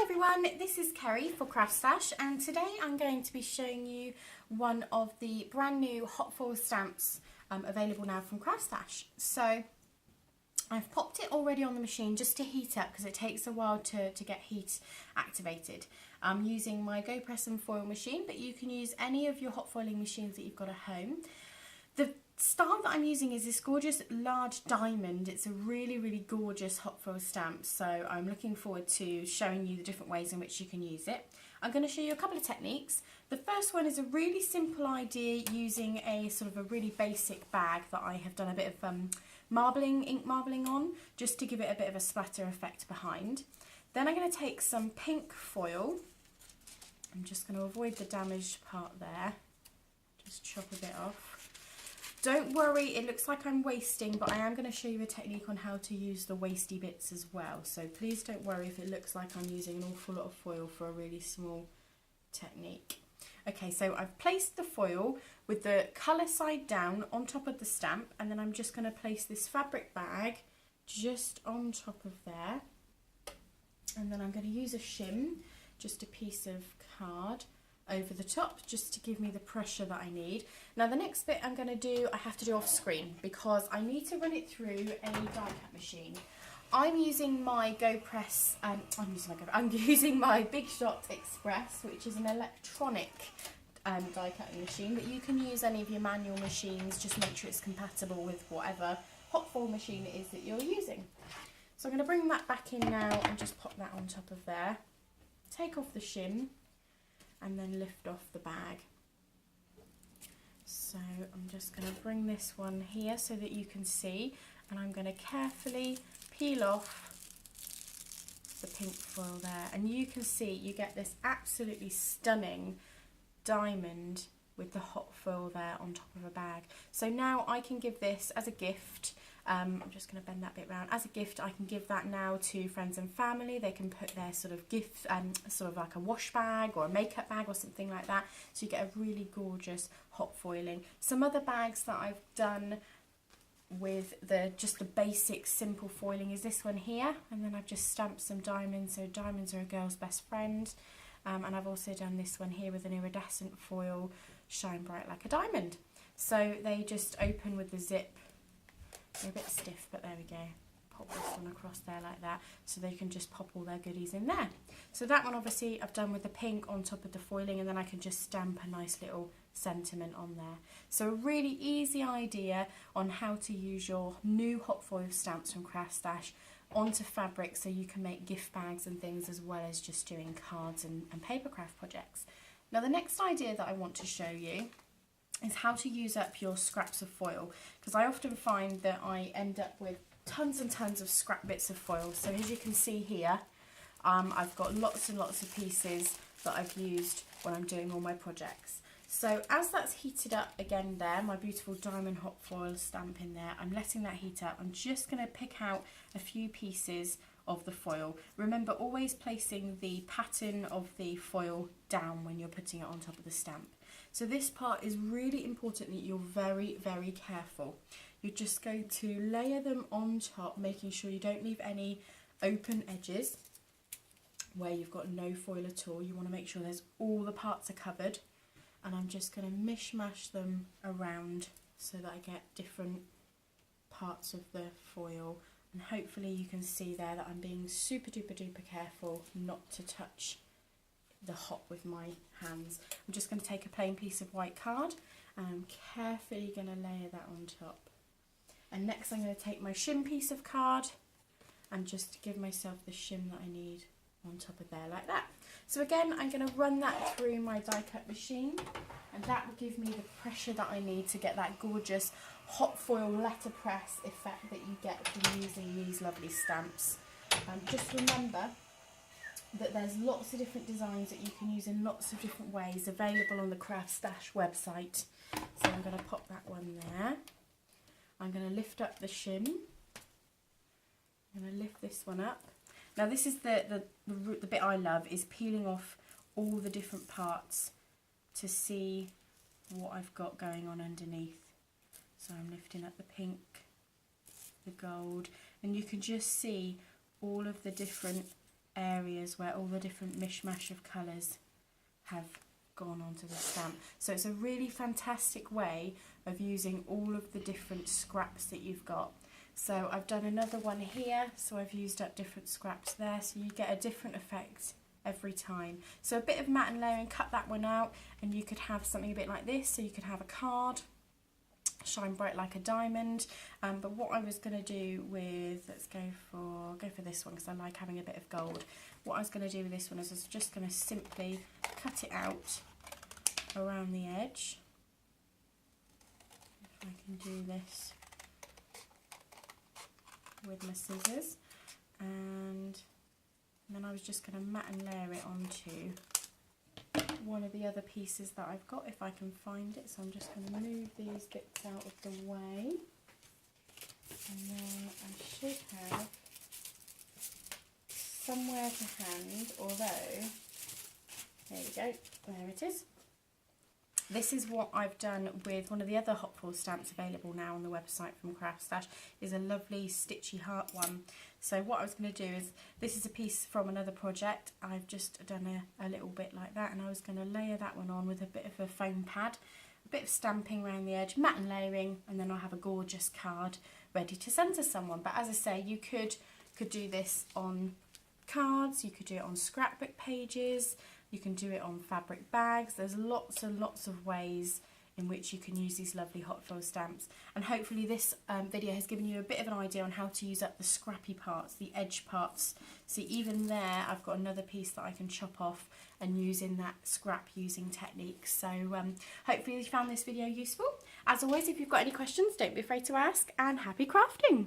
Hi everyone, this is Kerry for CraftStash, and today I'm going to be showing you one of the brand new hot foil stamps available now from CraftStash. So I've popped it already on the machine just to heat up because it takes a while to get heat activated. I'm using my GoPress and foil machine, but you can use any of your hot foiling machines that you've got at home. The style that I'm using is this gorgeous large diamond. It's a really gorgeous hot foil stamp, so I'm looking forward to showing you the different ways in which you can use it. I'm going to show you a couple of techniques. The first one is a really simple idea using a sort of a really basic bag that I have done a bit of ink marbling on, just to give it a bit of a splatter effect behind. Then I'm going to take some pink foil. I'm just going to avoid the damaged part there, just chop a bit off. Don't worry, it looks like I'm wasting, but I am going to show you a technique on how to use the wasty bits as well. So please don't worry if it looks like I'm using an awful lot of foil for a really small technique. Okay, so I've placed the foil with the colour side down on top of the stamp, and then I'm just going to place this fabric bag just on top of there. And then I'm going to use a shim, just a piece of card, over the top just to give me the pressure that I need. Now the next bit I'm going to do, I have to do off screen because I need to run it through a die cut machine. I'm using my GoPress, I'm using my Big Shot Express, which is an electronic die cutting machine, but you can use any of your manual machines. Just make sure it's compatible with whatever hot foil machine it is that you're using. So I'm going to bring that back in now and just pop that on top of there. Take off the shim and then lift off the bag. So I'm just going to bring this one here so that you can see, and I'm going to carefully peel off the pink foil there, and you can see you get this absolutely stunning diamond with the hot foil there on top of a bag. So now I can give this as a gift. I'm just going to bend that bit round. As a gift, I can give that now to friends and family. They can put their sort of gift, sort of like a wash bag or a makeup bag or something like that. So you get a really gorgeous hot foiling. Some other bags that I've done with just the basic simple foiling is this one here, and then I've just stamped some diamonds. So diamonds are a girl's best friend. And I've also done this one here with an iridescent foil, shine bright like a diamond. So they just open with the zip. They're a bit stiff, but there we go. Pop this one across there like that, so they can just pop all their goodies in there. So that one obviously I've done with the pink on top of the foiling, and then I can just stamp a nice little sentiment on there. So a really easy idea on how to use your new hot foil stamps from CraftStash onto fabric, so you can make gift bags and things, as well as just doing cards and paper craft projects. Now the next idea that I want to show you is how to use up your scraps of foil, because I often find that I end up with tons and tons of scrap bits of foil. So as you can see here, I've got lots and lots of pieces that I've used when I'm doing all my projects. So as that's heated up again there, my beautiful diamond hot foil stamp in there, I'm letting that heat up. I'm just going to pick out a few pieces of the foil. Remember, always placing the pattern of the foil down when you're putting it on top of the stamp. So this part is really important that you're very careful. You're just going to layer them on top, making sure you don't leave any open edges where you've got no foil at all. You want to make sure there's all the parts are covered. And I'm just going to mishmash them around so that I get different parts of the foil. And hopefully you can see there that I'm being super duper careful not to touch the hot with my hands. I'm just going to take a plain piece of white card, and I'm carefully going to layer that on top. And next I'm going to take my shim piece of card and just give myself the shim that I need on top of there like that. So again, I'm going to run that through my die cut machine, and that will give me the pressure that I need to get that gorgeous hot foil letterpress effect that you get from using these lovely stamps. Just remember that there's lots of different designs that you can use in lots of different ways available on the CraftStash website. So I'm going to pop that one there. I'm going to lift up the shim. I'm going to lift this one up. Now this is the bit I love, is peeling off all the different parts to see what I've got going on underneath. So I'm lifting up the pink, the gold, and you can just see all of the different areas where all the different mishmash of colours have gone onto the stamp. So it's a really fantastic way of using all of the different scraps that you've got. So I've done another one here, so I've used up different scraps there, so you get a different effect every time. So a bit of matte and layering, cut that one out, and you could have something a bit like this. So you could have a card, shine bright like a diamond. But what I was going to do with, let's go for this one because I like having a bit of gold. What I was going to do with this one is I was just going to simply cut it out around the edge. If I can do this with my scissors, and then I was just going to matte and layer it onto one of the other pieces that I've got, if I can find it. So I'm just going to move these bits out of the way, and then I should have somewhere to hand, although, there we go, there it is. This is what I've done with one of the other hot foil stamps available now on the website from CraftStash, is a lovely stitchy heart one. So what I was going to do is, this is a piece from another project. I've just done a little bit like that, and I was going to layer that one on with a bit of a foam pad, a bit of stamping around the edge, matte and layering, and then I'll have a gorgeous card ready to send to someone. But as I say, you could do this on cards, you could do it on scrapbook pages, you can do it on fabric bags. There's lots and lots of ways in which you can use these lovely hot foil stamps. And hopefully this video has given you a bit of an idea on how to use up the scrappy parts, the edge parts. See, even there I've got another piece that I can chop off and use in that scrap using technique. So hopefully you found this video useful. As always, if you've got any questions, don't be afraid to ask, and happy crafting!